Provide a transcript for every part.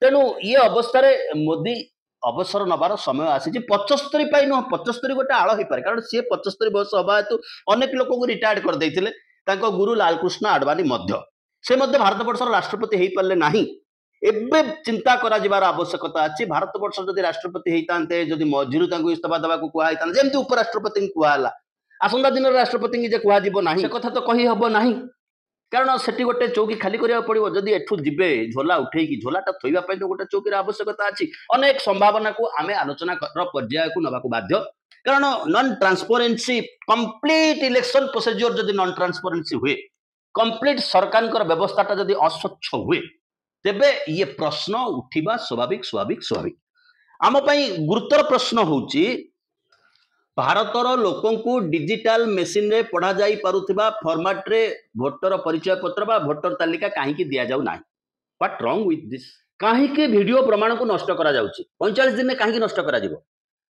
तेणु ये अवस्था मोदी अवसर नबार समय आसी 75 नुह 75 गोटे आड़ हो पारे कारण सी 75 वर्ष हवा हेतु अनेक लोक को रिटायर्ड कर देते गुरु लालकृष्ण आडवाणी से भारत वर्षर राष्ट्रपति हो पारे ना एबे चिंता करा जिबार आवश्यकता अच्छी भारत वर्ष जदि राष्ट्रपति होते जदि मझिरु इस्तीफा देवा कहता जमी उपराष्ट्रपति कहला आसंता दिन राष्ट्रपति जे कह से कथा तो कही हम ना कारण सेठी गोटे चौकी खाली करा पड़ो जदि एठू जीवे झोला उठे झोलाटा थोड़ा तो गोटे चौकीर आवश्यकता अच्छी अनेक संभावना को आम आलोचना पर्याय को नवा बाध्य कारण non transparency complete election procedure जदि नॉन ट्रांसपेरेंसी हुए कंप्लीट सरकार व्यवस्था जदि अस्वच्छ हुए तेबे ये प्रश्न उठिबा स्वाभाविक स्वाभाविक स्वाभाविक आम गुरुतर प्रश्न होची भारतर लोकं को डिजिटल मेसीन रे पढ़ा जाई पारुथिबा फॉर्मेट रे भोटर परिचय पत्र बा भोटर तालिका काहे की दिया जाउ नाही व्हाट रॉन्ग विथ दिस काहे के वीडियो प्रमाण को नष्ट करा जाउची 45 दिन में काहे की नष्ट करा जिवो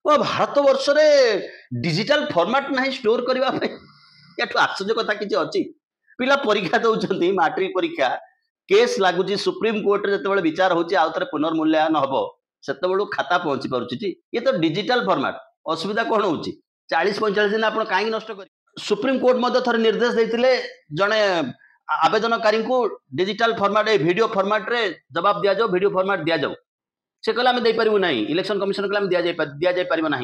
ओ भारत वर्ष रे डिजिटल फॉर्मेट नाही स्टोर करबा पे याठू आश्चर्य कथा किछि अछि पिला परीक्षा दउचंती मैट्रिक परीक्षा केस लागुची सुप्रीम कोर्ट रे जतबेले विचार होची आउ थरे पुनर्मूल्यांकन हबो सेतबेलु खाता पहुंची पारुची ये तो डिजिटल फॉर्मेट असुविधा कौन हो 40-45 दिन आप कहीं नष्ट कर सुप्रीम कोर्ट थे निर्देश देते जड़े आवेदनकारी को डिजिटल फॉर्मेट वीडियो फॉर्मेट रे जवाब दि जाओ वीडियो फॉर्मेट दि जाओ से कहले आम देपारू ना इलेक्शन कमिशन कहले दि जापर ना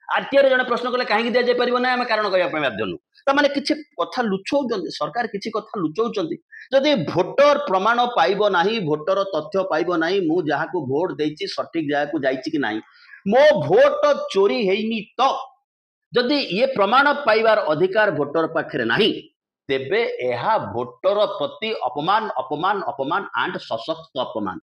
आरटीआई जड़े प्रश्न कले कहीं दि जापर ना आम कारण कहवाई बाध्य नु मैंने किसी कथा लुचौ सरकार किसी कथा लुचौं जदि भोटर प्रमाण पाइब ना भोटर तथ्य पाइब ना मु जहाँ को भोट देती सठिक जगह को जाइए कि ना मो भोट चोरी हैनी तो जदि ये प्रमाण पाइबार अधिकार भोटर पाखे नहीं तेबे यह भोटर प्रति अपमान अपमान अपमान एंड सशक्त अपमान।